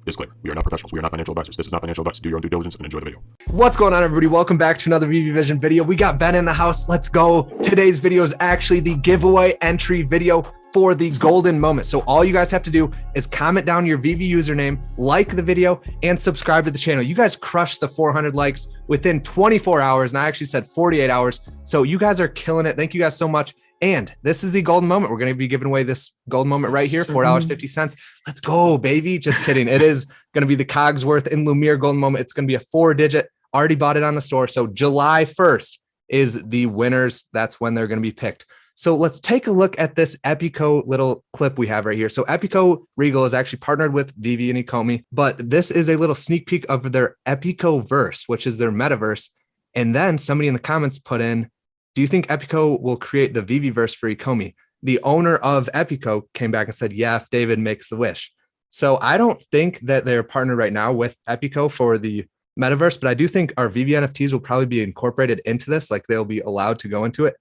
Disclaimer. We are not professionals. We are not financial advisors. This is not financial advice. Do your own due diligence and enjoy the video. What's going on, everybody? Welcome back to another VV Vision video. We got Ben in the house. Let's go. Today's video is actually the giveaway entry video for the golden moment. So all you guys have to do is comment down your VV username, like the video, and subscribe to the channel. You guys crushed the 400 likes within 24 hours, and I actually said 48 hours. So you guys are killing it. Thank you guys so much. And this is the golden moment. We're going to be giving away this golden moment right here, $4.50. Let's go, baby. Just kidding. It is going to be the Cogsworth and Lumiere golden moment. It's going to be a 4-digit. Already bought it on the store. So July 1st is the winners. That's when they're going to be picked. So let's take a look at this Epico little clip we have right here. So Epico Regal is actually partnered with Veve and Ecomi, but this is a little sneak peek of their Epico verse, which is their metaverse. And then somebody in the comments put in, do you think Epico will create the Veve verse for Ecomi? The owner of Epico came back and said, yeah, if David makes the wish. So I don't think that they're partnered right now with Epico for the metaverse, but I do think our Veve NFTs will probably be incorporated into this, like they'll be allowed to go into it.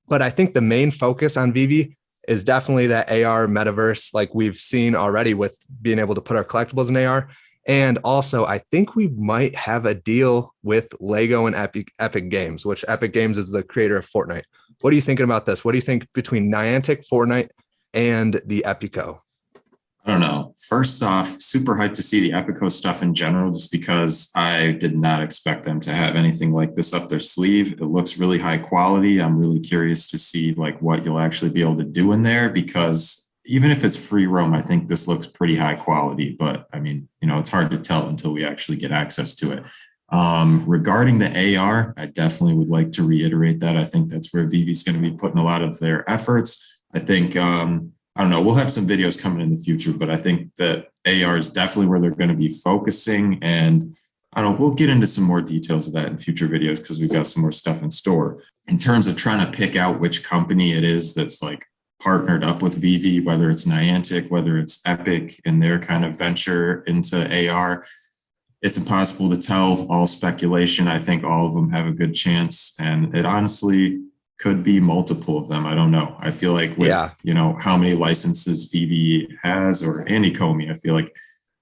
But I think the main focus on Veve is definitely that AR metaverse, like we've seen already with being able to put our collectibles in AR. And also, I think we might have a deal with Lego and Epic Games, which Epic Games is the creator of Fortnite. What are you thinking about this? What do you think between Niantic, Fortnite, and the Epico? I don't know. First off, super hyped to see the Epico stuff in general, just because I did not expect them to have anything like this up their sleeve. It looks really high quality. I'm really curious to see like what you'll actually be able to do in there, because even if it's free roam, I think this looks pretty high quality, but I mean, you know, it's hard to tell until we actually get access to it. Regarding the AR, I definitely would like to reiterate that. I think that's where Veve's going to be putting a lot of their efforts. I think, I don't know, we'll have some videos coming in the future, but I think that AR is definitely where they're going to be focusing. And I don't know, we'll get into some more details of that in future videos because we've got some more stuff in store. In terms of trying to pick out which company it is that's like partnered up with Veve, whether it's Niantic, whether it's Epic and their kind of venture into AR, it's impossible to tell. All speculation. I think all of them have a good chance, and it honestly could be multiple of them. I don't know. I feel like with, you know, how many licenses Veve has or Ecomi, I feel like,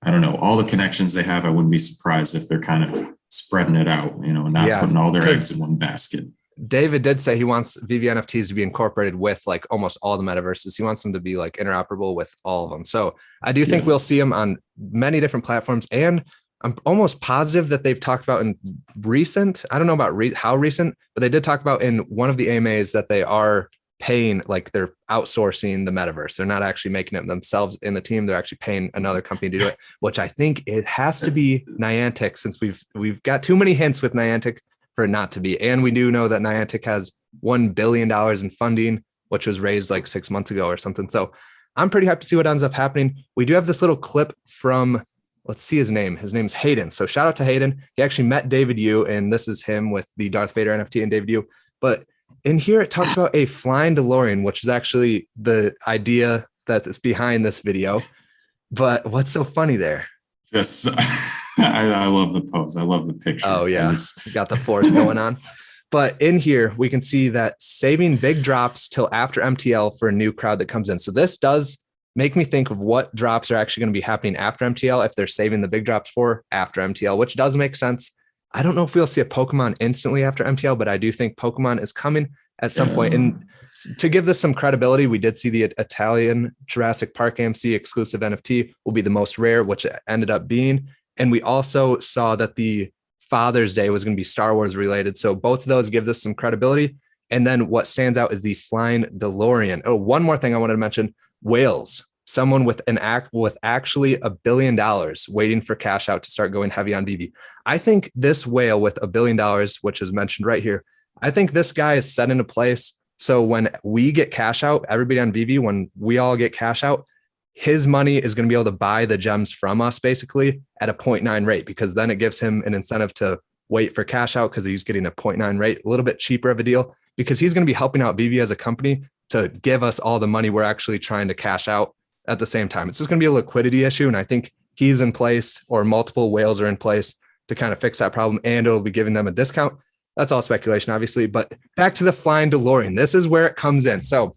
I don't know, all the connections they have, I wouldn't be surprised if they're kind of spreading it out, you know, not putting all their eggs in one basket. David did say he wants Veve NFTs to be incorporated with like almost all the metaverses. He wants them to be like interoperable with all of them. So I do think we'll see them on many different platforms. And I'm almost positive that they've talked about in recent, I don't know about how recent, but they did talk about in one of the AMAs that they are paying, like they're outsourcing the metaverse. They're not actually making it themselves in the team. They're actually paying another company to do it, which I think it has to be Niantic, since we've got too many hints with Niantic for it not to be. And we do know that Niantic has $1 billion in funding, which was raised like 6 months ago or something. So I'm pretty hyped to see what ends up happening. We do have this little clip from, let's see his name. His name's Hayden. So shout out to Hayden. He actually met David Yu, and this is him with the Darth Vader NFT and David Yu. But in here, it talks about a flying DeLorean, which is actually the idea that is behind this video. But what's so funny there? Yes. I love the pose. I love the picture. Oh, yeah. Got the force going on. But in here, we can see that saving big drops till after MTL for a new crowd that comes in. So this does make me think of what drops are actually going to be happening after MTL, if they're saving the big drops for after MTL, which does make sense. I don't know if we'll see a Pokemon instantly after MTL, but I do think Pokemon is coming at some point. And to give this some credibility, we did see the Italian Jurassic Park AMC exclusive NFT will be the most rare, which it ended up being. And we also saw that the Father's Day was going to be Star Wars related. So both of those give this some credibility. And then what stands out is the flying DeLorean. Oh, one more thing I wanted to mention, whales. Someone with actually $1 billion waiting for cash out to start going heavy on Veve. I think this whale with $1 billion, which is mentioned right here, I think this guy is set into place. So when we get cash out, everybody on Veve, when we all get cash out, his money is going to be able to buy the gems from us basically at a 0.9 rate, because then it gives him an incentive to wait for cash out because he's getting a 0.9 rate, a little bit cheaper of a deal, because he's going to be helping out Veve as a company to give us all the money we're actually trying to cash out at the same time. It's just going to be a liquidity issue. And I think he's in place, or multiple whales are in place to kind of fix that problem, and it'll be giving them a discount. That's all speculation, obviously, but back to the flying DeLorean. This is where it comes in. So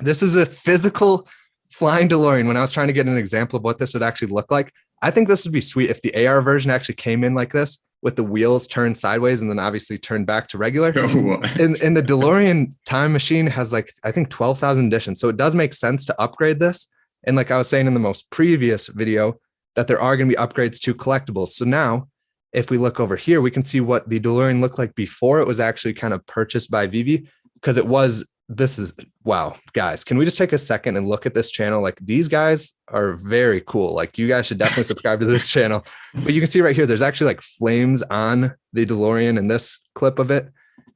this is a physical flying DeLorean. When I was trying to get an example of what this would actually look like, I think this would be sweet if the AR version actually came in like this with the wheels turned sideways and then obviously turned back to regular. And the DeLorean time machine has like, I think 12,000 editions. So it does make sense to upgrade this. And like I was saying in the most previous video, that there are going to be upgrades to collectibles. So now if we look over here, we can see what the DeLorean looked like before it was actually kind of purchased by Veve, because it was, this is, wow, guys, can we just take a second and look at this channel? Like these guys are very cool. Like you guys should definitely subscribe to this channel. But you can see right here, there's actually like flames on the DeLorean in this clip of it.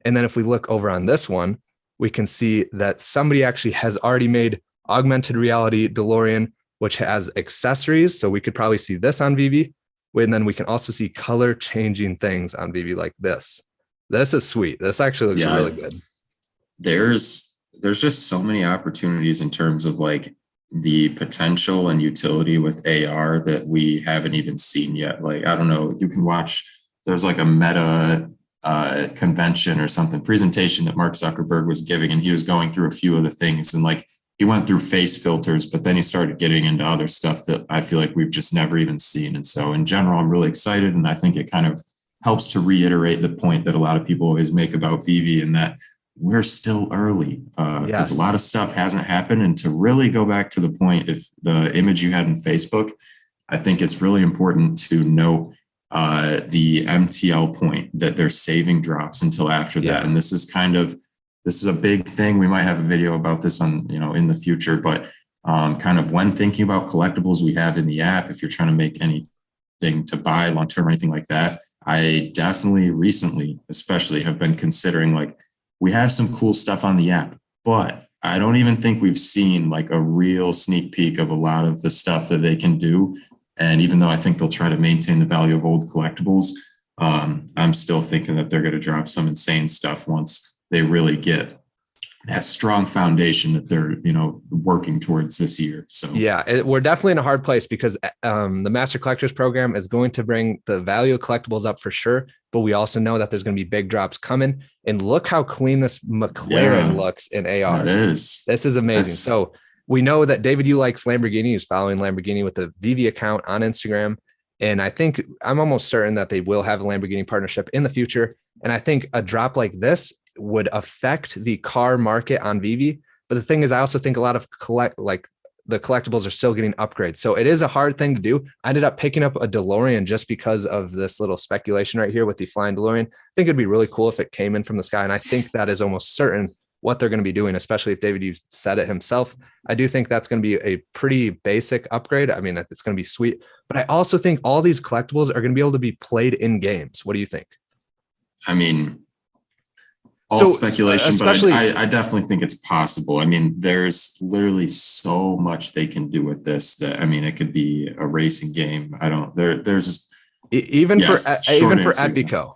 And then if we look over on this one, we can see that somebody actually has already made augmented reality DeLorean, which has accessories. So we could probably see this on Veve. And then we can also see color changing things on Veve like this. This is sweet. This actually looks really good. There's just so many opportunities in terms of like the potential and utility with AR that we haven't even seen yet. Like, I don't know, you can watch, there's like a Meta convention or something, presentation that Mark Zuckerberg was giving, and he was going through a few of the things, and like he went through face filters, but then he started getting into other stuff that I feel like we've just never even seen. And so in general, I'm really excited. And I think it kind of helps to reiterate the point that a lot of people always make about Veve, and that we're still early because a lot of stuff hasn't happened. And to really go back to the point, if the image you had in Facebook, I think it's really important to note the MTL point that they're saving drops until after that. And this is a big thing. We might have a video about this on, in the future, but kind of when thinking about collectibles we have in the app, if you're trying to make anything to buy long-term or anything like that, I definitely recently, especially, have been considering like, we have some cool stuff on the app, but I don't even think we've seen like a real sneak peek of a lot of the stuff that they can do. And even though I think they'll try to maintain the value of old collectibles, I'm still thinking that they're going to drop some insane stuff once they really get that strong foundation that they're, working towards this year. So yeah, we're definitely in a hard place because the Master Collectors program is going to bring the value of collectibles up for sure. But we also know that there's going to be big drops coming. And look how clean this McLaren looks in AR. This is amazing. So we know that David, you likes Lamborghini. He's following Lamborghini with the Veve account on Instagram. And I think I'm almost certain that they will have a Lamborghini partnership in the future. And I think a drop like this would affect the car market on Veve. But the thing is, I also think a lot of the collectibles are still getting upgrades. So it is a hard thing to do. I ended up picking up a DeLorean just because of this little speculation right here with the flying DeLorean. I think it'd be really cool if it came in from the sky. And I think that is almost certain what they're going to be doing, especially if David, you said it himself. I do think that's going to be a pretty basic upgrade. I mean, it's going to be sweet, but I also think all these collectibles are going to be able to be played in games. What do you think? I mean, all speculation, but I definitely think it's possible. I mean, there's literally so much they can do with this that, I mean, it could be a racing game. There's just even for Epico,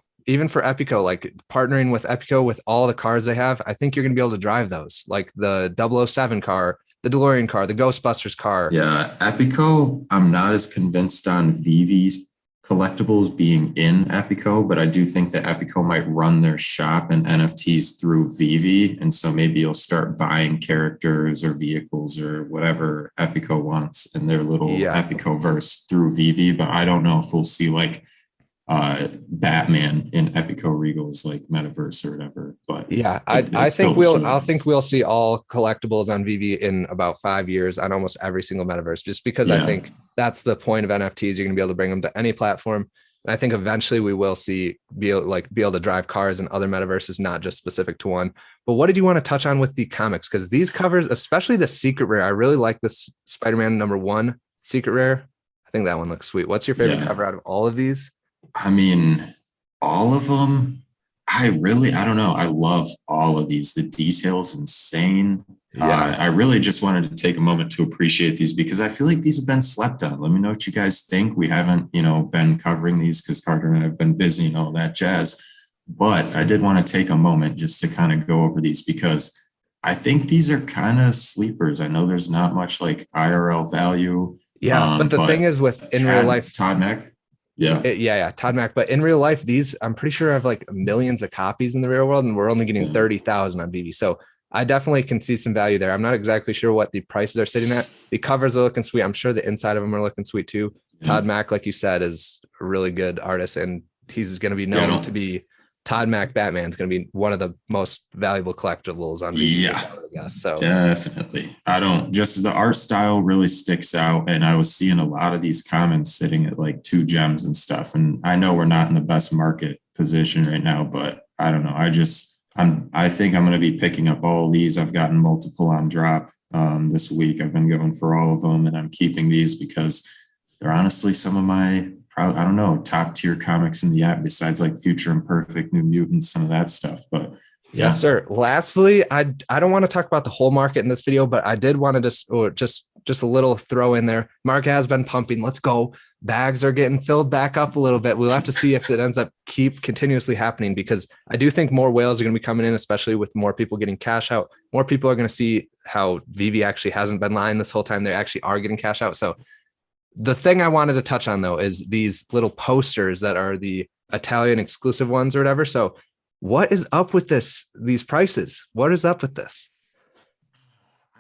like partnering with Epico with all the cars they have, I think you're going to be able to drive those, like the 007 car, the DeLorean car, the Ghostbusters car. Yeah. Epico, I'm not as convinced on Veve's collectibles being in Epico, but I do think that Epico might run their shop and NFTs through Veve. And so maybe you'll start buying characters or vehicles or whatever Epico wants in their little Epico verse through Veve. But I don't know if we'll see like Batman in Epico Regal's like metaverse or whatever. But yeah, I think we'll see all collectibles on Veve in about 5 years on almost every single metaverse, just because I think that's the point of NFTs. You're gonna be able to bring them to any platform. And I think eventually we will be able to drive cars in other metaverses, not just specific to one. But what did you want to touch on with the comics? Because these covers, especially the secret rare, I really like this Spider-Man #1 secret rare. I think that one looks sweet. What's your favorite cover out of all of these? I mean, all of them, I don't know. I love all of these. The detail's insane. Yeah. I really just wanted to take a moment to appreciate these because I feel like these have been slept on. Let me know what you guys think. We haven't, been covering these because Carter and I have been busy and all that jazz. But I did want to take a moment just to kind of go over these because I think these are kind of sleepers. I know there's not much like IRL value. Yeah, but the thing is in real life, Todd Mack. Todd Mack. But in real life, these I'm pretty sure have like millions of copies in the real world, and we're only getting 30,000 on Veve. So I definitely can see some value there. I'm not exactly sure what the prices are sitting at. The covers are looking sweet. I'm sure the inside of them are looking sweet too. Todd Mack, like you said, is a really good artist, and he's going to be known to be Todd Mack Batman's going to be one of the most valuable collectibles on video. I guess. So definitely. Just the art style really sticks out. And I was seeing a lot of these comments sitting at like 2 gems and stuff. And I know we're not in the best market position right now, but I don't know. I think I'm going to be picking up all these. I've gotten multiple on drop this week. I've been going for all of them, and I'm keeping these because they're honestly some of my, I don't know, top tier comics in the app besides like Future Imperfect, New Mutants, some of that stuff. But yeah. Yes, sir. Lastly, I don't want to talk about the whole market in this video, but I did want to just a little throw in there. Market has been pumping. Let's go. Bags are getting filled back up a little bit. We'll have to see if it ends up continuously happening, because I do think more whales are going to be coming in, especially with more people getting cash out. More people are going to see how Veve actually hasn't been lying this whole time. They actually are getting cash out. So the thing I wanted to touch on, though, is these little posters that are the Italian exclusive ones or whatever. So what is up with these prices? What is up with this?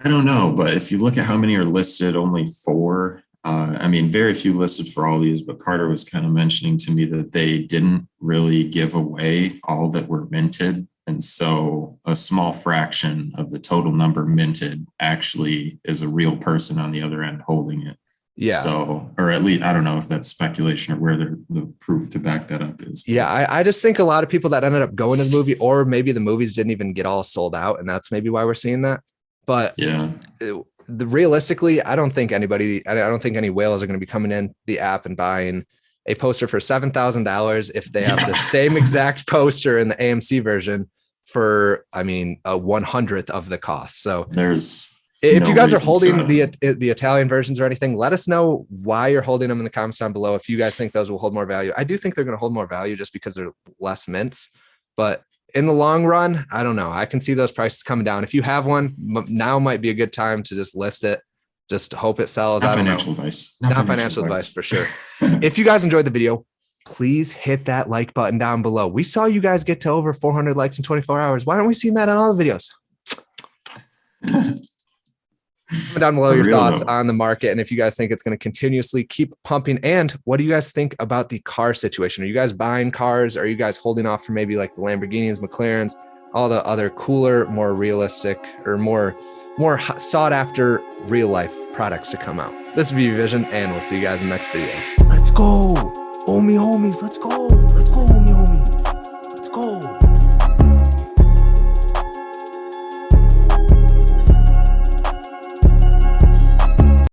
I don't know, but if you look at how many are listed, only 4. Very few listed for all these, but Carter was kind of mentioning to me that they didn't really give away all that were minted. And so a small fraction of the total number minted actually is a real person on the other end holding it. Yeah. So, or at least, I don't know if that's speculation or where the proof to back that up is. Yeah. I just think a lot of people that ended up going to the movie, or maybe the movies didn't even get all sold out, and that's maybe why we're seeing that. But yeah, realistically, I don't think any whales are going to be coming in the app and buying a poster for $7,000 if they have the same exact poster in the AMC version for, a 100th of the cost. So if you guys are holding the Italian versions or anything, let us know why you're holding them in the comments down below. If you guys think those will hold more value, I do think they're going to hold more value just because they're less mints. But in the long run, I don't know. I can see those prices coming down. If you have one, now might be a good time to just list it. Just hope it sells. Not financial advice. Not financial advice for sure. If you guys enjoyed the video, please hit that like button down below. We saw you guys get to over 400 likes in 24 hours. Why aren't we seeing that on all the videos? Comment down below your thoughts on the market, and if you guys think it's going to continuously keep pumping. And what do you guys think about the car situation? Are you guys buying cars? Are you guys holding off for maybe like the Lamborghinis, McLarens, all the other cooler, more realistic, or more sought after real life products to come out? This is Veve Vision, and we'll see you guys in the next video. Let's go, homies. Let's go.